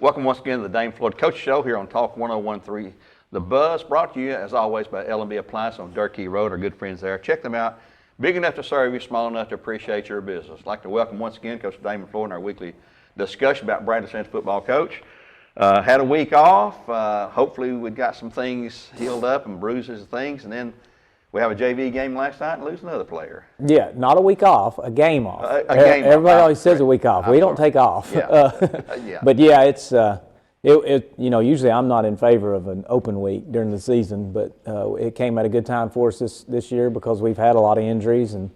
Welcome once again to the Damon Floyd Coach Show here on Talk 101.3 The Buzz, brought to you as always by L&B Appliance on Dirt Key Road, our good friends there. Check them out. Big enough to serve you, small enough to appreciate your business. I'd like to welcome once again Coach Damon Floyd in our weekly discussion about Bradley Central football coach. Had a week off. Hopefully we got some things healed up and bruises and things, and then we have a JV game last night and lose another player. Yeah, not a week off, a game off. off. Everybody always says a week off. We don't take off. Yeah. But yeah, it's usually I'm not in favor of an open week during the season, but it came at a good time for us this year because we've had a lot of injuries, and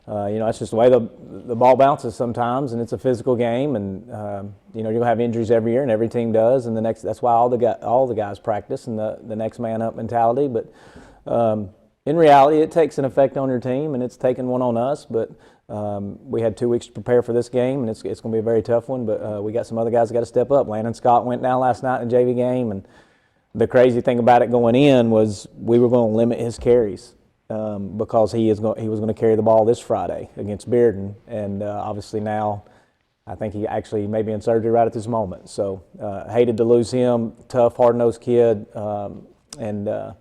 that's just the way the ball bounces sometimes, and it's a physical game, and you'll have injuries every year, and every team does, and that's why all the guys practice and the next man up mentality, but. In reality, it takes an effect on your team, and it's taken one on us. But we had 2 weeks to prepare for this game, and it's going to be a very tough one. But we got some other guys that got to step up. Landon Scott went down last night in the JV game, and the crazy thing about it going in was we were going to limit his carries because he was going to carry the ball this Friday against Bearden, and obviously now I think he actually may be in surgery right at this moment. So hated to lose him. Tough, hard-nosed kid, and.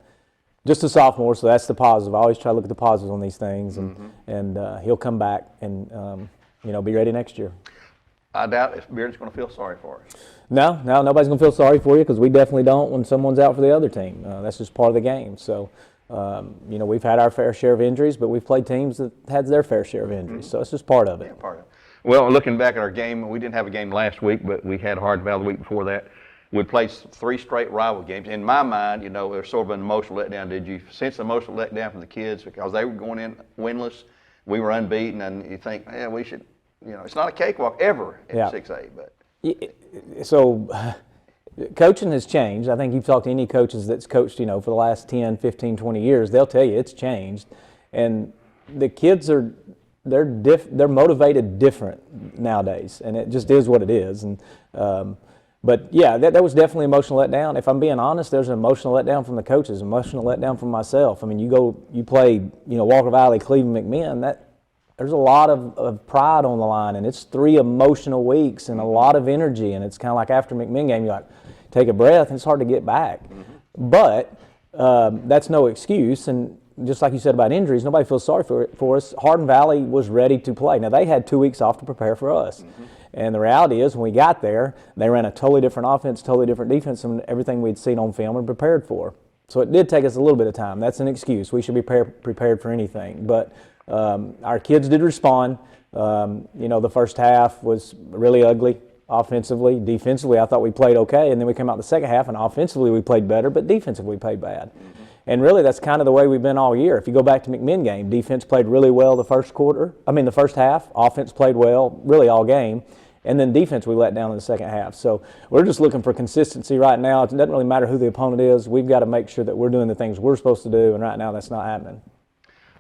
Just a sophomore, so that's the positive. I always try to look at the positives on these things, and he'll come back and be ready next year. I doubt if Bearden's going to feel sorry for us. No, nobody's going to feel sorry for you because we definitely don't when someone's out for the other team. That's just part of the game. So, we've had our fair share of injuries, but we've played teams that had their fair share of injuries. So it's just part of it. Yeah, part of it. Well, looking back at our game, we didn't have a game last week, but we had Hardin Valley the week before that. We'd played 3 straight rival games. In my mind, there's sort of an emotional letdown. Did you sense an emotional letdown from the kids because they were going in winless? We were unbeaten, and you think, yeah, we should, it's not a cakewalk ever in 6A. But so coaching has changed. I think you've talked to any coaches that's coached, for the last 10, 15, 20 years, they'll tell you it's changed. And the kids they're motivated different nowadays, and it just is what it is. And but yeah, that was definitely an emotional letdown. If I'm being honest, there's an emotional letdown from the coaches, emotional letdown from myself. I mean, you play, Walker Valley, Cleveland, McMinn. There's a lot of pride on the line, and it's 3 emotional weeks and a lot of energy. And it's kind of like after McMinn game, you take a breath, and it's hard to get back. But that's no excuse. And just like you said about injuries, nobody feels sorry for us. Hardin Valley was ready to play. Now they had 2 weeks off to prepare for us. And the reality is, when we got there, they ran a totally different offense, totally different defense than everything we'd seen on film and prepared for. So it did take us a little bit of time. That's an excuse. We should be prepared for anything. But our kids did respond. The first half was really ugly offensively. Defensively, I thought we played okay. And then we came out in the second half, and offensively we played better, but defensively we played bad. And really, that's kind of the way we've been all year. If you go back to McMinn game, defense played really well the first half. Offense played well, really all game. And then defense we let down in the second half. So we're just looking for consistency right now. It doesn't really matter who the opponent is. We've got to make sure that we're doing the things we're supposed to do, and right now that's not happening.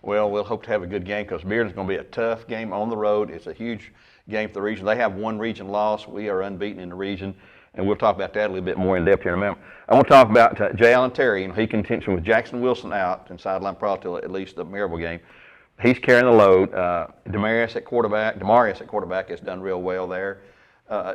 Well, we'll hope to have a good game because Bearden's going to be a tough game on the road. It's a huge game for the region. They have 1 region loss. We are unbeaten in the region, and we'll talk about that a little bit more in depth here in a minute. I want to talk about Jay Allen Terry. He contention with Jackson Wilson out and sideline probably till at least the Maryville game. He's carrying the load. Demarius at quarterback has done real well there.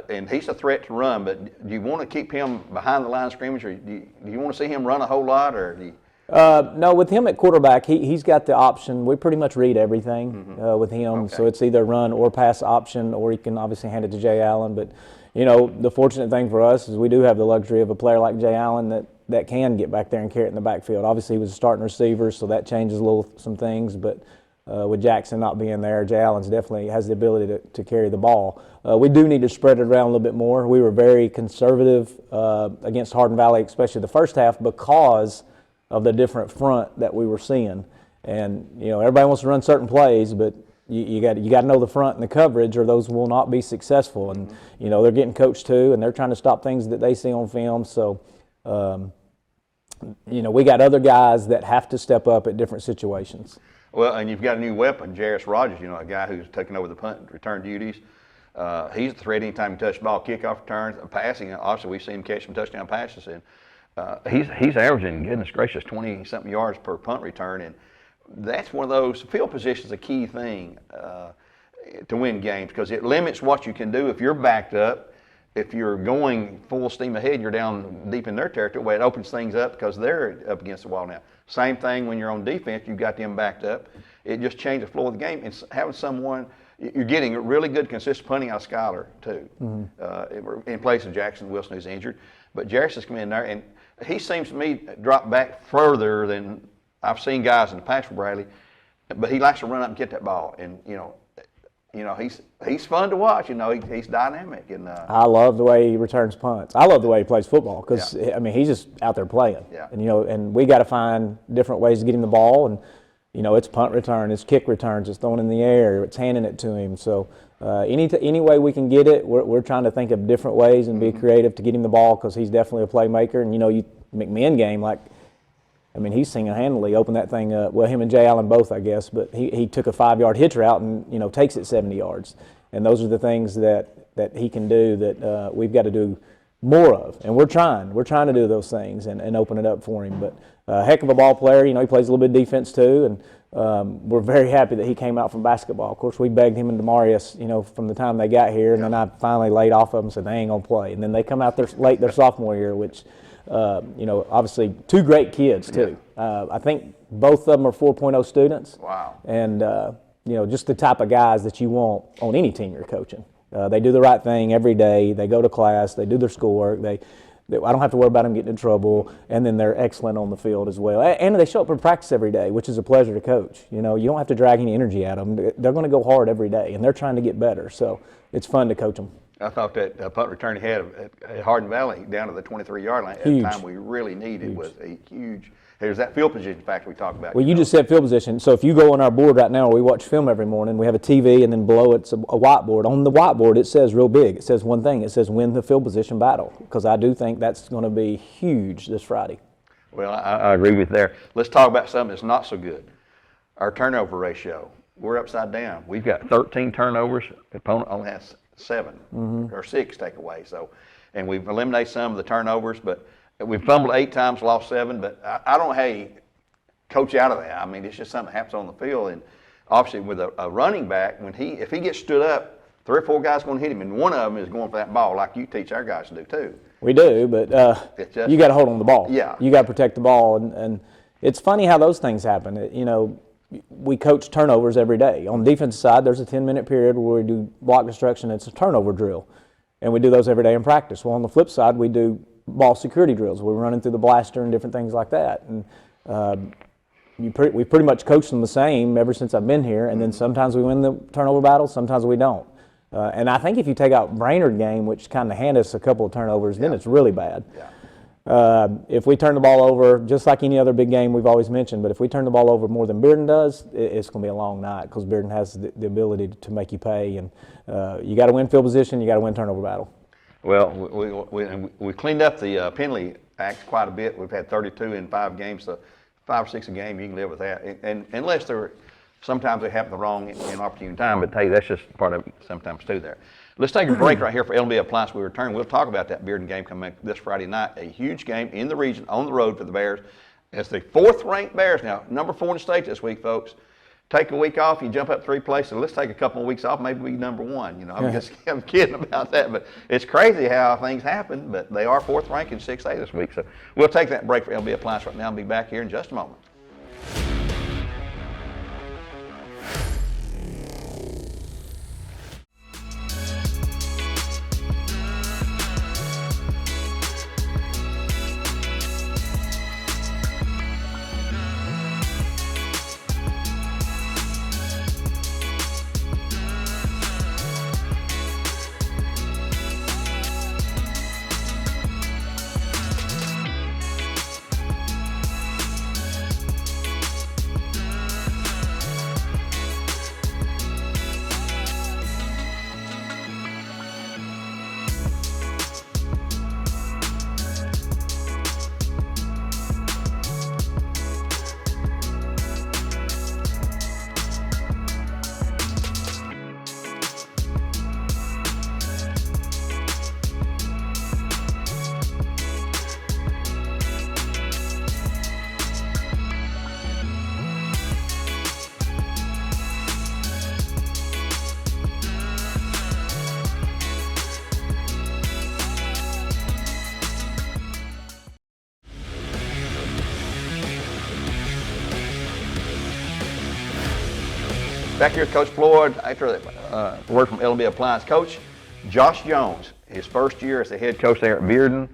And he's a threat to run, but do you want to keep him behind the line of scrimmage, or do you want to see him run a whole lot, or do you? No, with him at quarterback, he's got the option. We pretty much read everything with him, so it's either run or pass option, or he can obviously hand it to Jay Allen. But, the fortunate thing for us is we do have the luxury of a player like Jay Allen that can get back there and carry it in the backfield. Obviously, he was a starting receiver, so that changes some things, but with Jackson not being there, Jay Allen's definitely has the ability to carry the ball. We do need to spread it around a little bit more. We were very conservative against Hardin Valley, especially the first half, because of the different front that we were seeing. And, everybody wants to run certain plays, but you got to know the front and the coverage, or those will not be successful. And, they're getting coached too, and they're trying to stop things that they see on film. So, we got other guys that have to step up at different situations. Well, and you've got a new weapon, Jarris Rogers, a guy who's taken over the punt and return duties. He's a threat anytime he touches the ball, kickoff returns, passing. Obviously, we've seen him catch some touchdown passes. And he's averaging, goodness gracious, 20-something yards per punt return. And that's one of those, field position is a key thing to win games because it limits what you can do if you're backed up. if you're going full steam ahead, you're down deep in their territory. Well, it opens things up because they're up against the wall now. Same thing when you're on defense, you've got them backed up. It just changes the flow of the game. And having someone, you're getting really good, consistent punting out of Skyler, too. In place of Jackson Wilson, who's injured. But Jarris come in there, and he seems to me drop back further than I've seen guys in the past for Bradley. But he likes to run up and get that ball. And, he's fun to watch. He's dynamic. And I love the way he returns punts. I love the way he plays football because he's just out there playing. Yeah. And and we got to find different ways to get him the ball. And it's punt return, it's kick returns, it's throwing in the air, it's handing it to him. So any way we can get it, we're trying to think of different ways and be creative to get him the ball because he's definitely a playmaker. And McMinn game, he's single-handedly opened that thing up. Well, him and Jay Allen both, I guess, but he took a 5-yard hitch route and takes it 70 yards. And those are the things that he can do that we've got to do more of. And we're trying to do those things and open it up for him. But a heck of a ball player. He plays a little bit of defense too. And we're very happy that he came out from basketball. Of course, we begged him and Demarius, from the time they got here. And then I finally laid off of them and said, they ain't going to play. And then they come out there late their sophomore year, which – obviously two great kids too. I think both of them are 4.0 students. Wow. And, just the type of guys that you want on any team you're coaching. They do the right thing every day. They go to class. They do their schoolwork. I don't have to worry about them getting in trouble. And then they're excellent on the field as well. And they show up for practice every day, which is a pleasure to coach. You don't have to drag any energy at them. They're going to go hard every day, and they're trying to get better. So it's fun to coach them. I thought that punt return he had at Hardin Valley down to the 23-yard line at the time we really needed was a huge. There's that field position factor we talked about. Well, you just said field position. So if you go on our board right now, we watch film every morning. We have a TV, and then below it's a whiteboard. On the whiteboard, it says real big. It says one thing. It says win the field position battle, because I do think that's going to be huge this Friday. Well, I agree with you there. Let's talk about something that's not so good. Our turnover ratio. We're upside down. We've got 13 turnovers. The opponent only has 7 or 6 takeaways. So, and we've eliminated some of the turnovers, but we've fumbled 8 times, lost 7. But I don't coach out of that. It's just something that happens on the field. And obviously, with a running back, if he gets stood up, 3 or 4 guys are going to hit him, and one of them is going for that ball, like you teach our guys to do too. We do, but you got to hold on the ball. Yeah, you got to protect the ball, and it's funny how those things happen. We coach turnovers every day. On the defensive side, there's a 10-minute period where we do block destruction. It's a turnover drill, and we do those every day in practice. Well, on the flip side, we do ball security drills. We're running through the blaster and different things like that. And we pretty much coach them the same ever since I've been here, and then sometimes we win the turnover battle, sometimes we don't. And I think if you take out Brainerd game, which kind of handed us a couple of turnovers, then it's really bad. Yeah. If we turn the ball over, just like any other big game we've always mentioned, but if we turn the ball over more than Bearden does, it's going to be a long night because Bearden has the ability to make you pay. And you got to win field position, you got to win turnover battle. Well, we cleaned up the penalty act quite a bit. We've had 32 in 5 games, so 5 or 6 a game, you can live with that. And unless sometimes they happen the wrong inopportune time, but hey, that's just part of it sometimes too there. Let's take a break right here for Ownbey Appliance. We return. We'll talk about that Bearden game coming this Friday night. A huge game in the region, on the road for the Bears. It's the 4th-ranked Bears now, number 4 in the state this week, folks. Take a week off, you jump up 3 places. Let's take a couple of weeks off, maybe we number 1. I'm kidding about that, but it's crazy how things happen. But they are 4th ranked in 6A this week. So we'll take that break for Ownbey Appliance right now and be back here in just a moment. Back here with Coach Floyd, after the word from L&B Appliance. Coach Josh Jones, his first year as the head coach there at Bearden,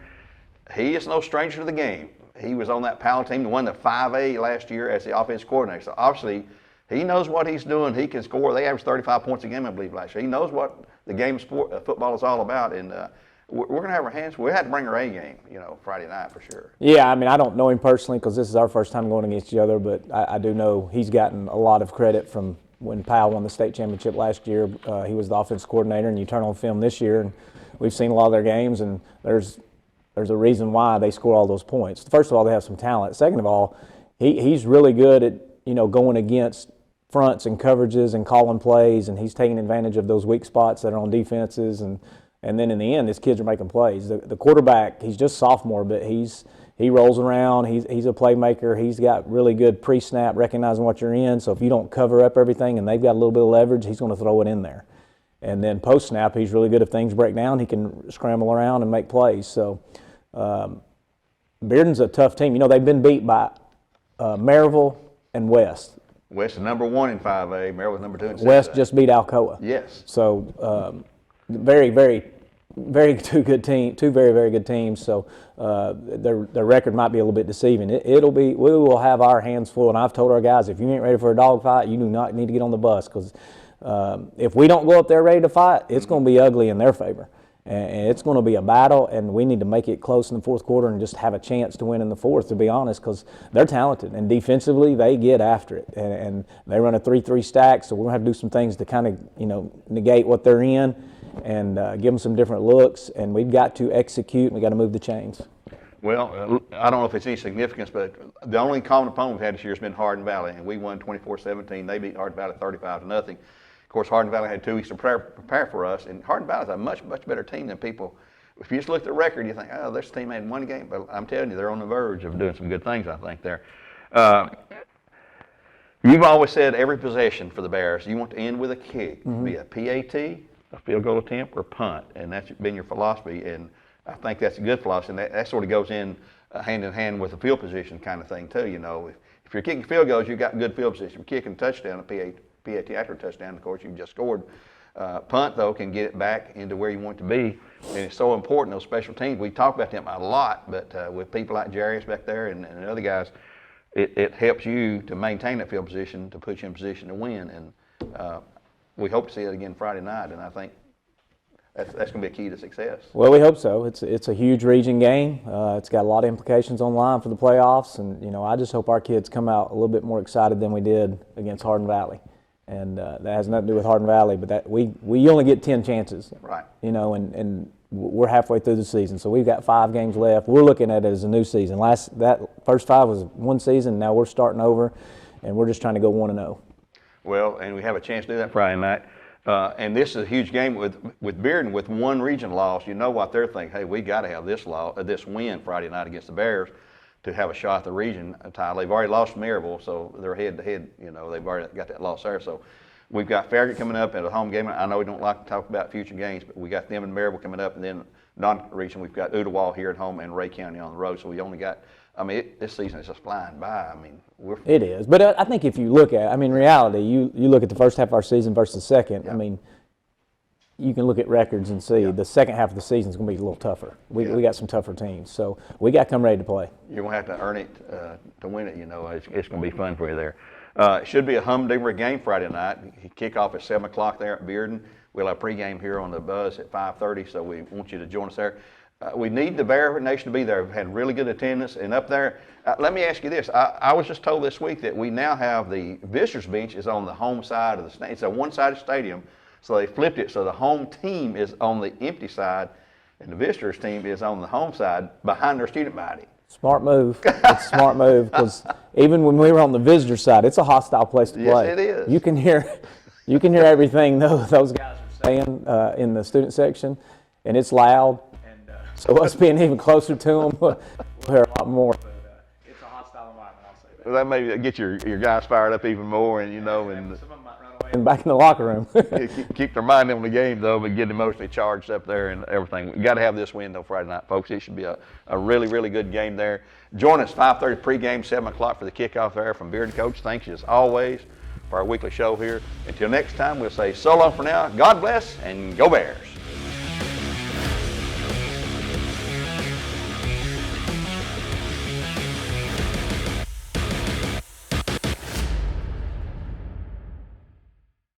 he is no stranger to the game. He was on that Powell team that won the 5A last year as the offensive coordinator. So obviously, he knows what he's doing. He can score. They averaged 35 points a game, I believe, last year. He knows what the game of football is all about. And we're going to have our hands. We had to bring our A game, Friday night for sure. Yeah, I mean, I don't know him personally because this is our first time going against each other, but I do know he's gotten a lot of credit from when Powell won the state championship last year. He was the offensive coordinator, and you turn on film this year, and we've seen a lot of their games, and there's a reason why they score all those points. First of all, they have some talent. Second of all, he's really good at going against fronts and coverages and calling plays, and he's taking advantage of those weak spots that are on defenses, and then in the end, these kids are making plays. The quarterback, he's just sophomore, but he rolls around. He's a playmaker. He's got really good pre-snap, recognizing what you're in. So if you don't cover up everything and they've got a little bit of leverage, he's going to throw it in there. And then post-snap, he's really good if things break down. He can scramble around and make plays. So Bearden's a tough team. They've been beat by Maryville and West. West is number 1 in 5A. Maryville's number 2 in 6A. West just beat Alcoa. Yes. So very, very, very two very, very good teams. So their record might be a little bit deceiving. We will have our hands full. And I've told our guys, if you ain't ready for a dogfight, you do not need to get on the bus, because if we don't go up there ready to fight, it's going to be ugly in their favor. And it's going to be a battle, and we need to make it close in the fourth quarter and just have a chance to win in the fourth, to be honest, because they're talented. And defensively, they get after it. And they run a 3-3 stack, so we're going to have to do some things to kind of, negate what they're in and give them some different looks. And we've got to execute, and we've got to move the chains. Well, I don't know if it's any significance, but the only common opponent we've had this year has been Hardin Valley, and we won 24-17. They beat Hardin Valley 35-0. Of course, Hardin Valley had 2 weeks to prepare for us, and Hardin Valley is a much, much better team than people. If you just look at the record, you think, oh, this team had 1 game. But I'm telling you, they're on the verge of doing some good things, I think, there. You've always said every possession for the Bears, you want to end with a kick, be a PAT, a field goal attempt, or punt, and that's been your philosophy, and I think that's a good philosophy, and that sort of goes in hand with the field position kind of thing, too. If you're kicking field goals, you've got good field position. If you're kicking a touchdown, a PAT after a touchdown, of course, you've just scored. Punt, though, can get it back into where you want it to be, and it's so important, those special teams. We talk about them a lot, but with people like Jarius back there and other guys, it helps you to maintain that field position, to put you in position to win, and we hope to see it again Friday night, and I think that's going to be a key to success. Well, we hope so. It's a huge region game. It's got a lot of implications on the line for the playoffs, and I just hope our kids come out a little bit more excited than we did against Hardin Valley. And that has nothing to do with Hardin Valley, but that we only get 10 chances. Right. And we're halfway through the season, so we've got 5 games left. We're looking at it as a new season. That first 5 was one season. Now we're starting over, and we're just trying to go 1-0. Well, and we have a chance to do that Friday night. And this is a huge game with Bearden, with 1 region loss. You know what they're thinking. Hey, we got to have this win Friday night against the Bears to have a shot at the region title. They've already lost Maryville, so they're head-to-head. They've already got that loss there. So we've got Farragut coming up at a home game. I know we don't like to talk about future games, but we got them and Maryville coming up, and then non-region, we've got Oodawall here at home and Ray County on the road. So we only got, this season is just flying by. It is. But I think if you look at, in reality, you look at the first half of our season versus the second, yeah. You can look at records and see the second half of the season is going to be a little tougher. We got some tougher teams. So we got to come ready to play. You're going to have to earn it to win it, It's going to be fun for you there. It should be a humdinger game Friday night. Kickoff at 7 o'clock there at Bearden. We'll have pregame here on the Buzz at 5:30, so we want you to join us there. We need the Bear Nation to be there. We've had really good attendance, and up there, let me ask you this. I was just told this week that we now have the visitors bench is on the home side of the stadium. It's a one-sided stadium, so they flipped it so the home team is on the empty side, and the visitors team is on the home side behind their student body. Smart move. It's a smart move, because even when we were on the visitor side, it's a hostile place to play. Yes, it is. You can hear everything those guys are saying in the student section, and it's loud. So us being even closer to them, we'll hear a lot more. But it's a hostile environment, I'll say that. Well, that may get your guys fired up even more, and some of them might run away and back in the locker room. keep their mind on the game though, but get emotionally charged up there and everything. We got to have this win though Friday night, folks. It should be a really, really good game there. Join us 5:30 pregame, 7 o'clock for the kickoff there from Bearden. Coach, thanks as always for our weekly show here. Until next time, we'll say so long for now. God bless, and go Bears.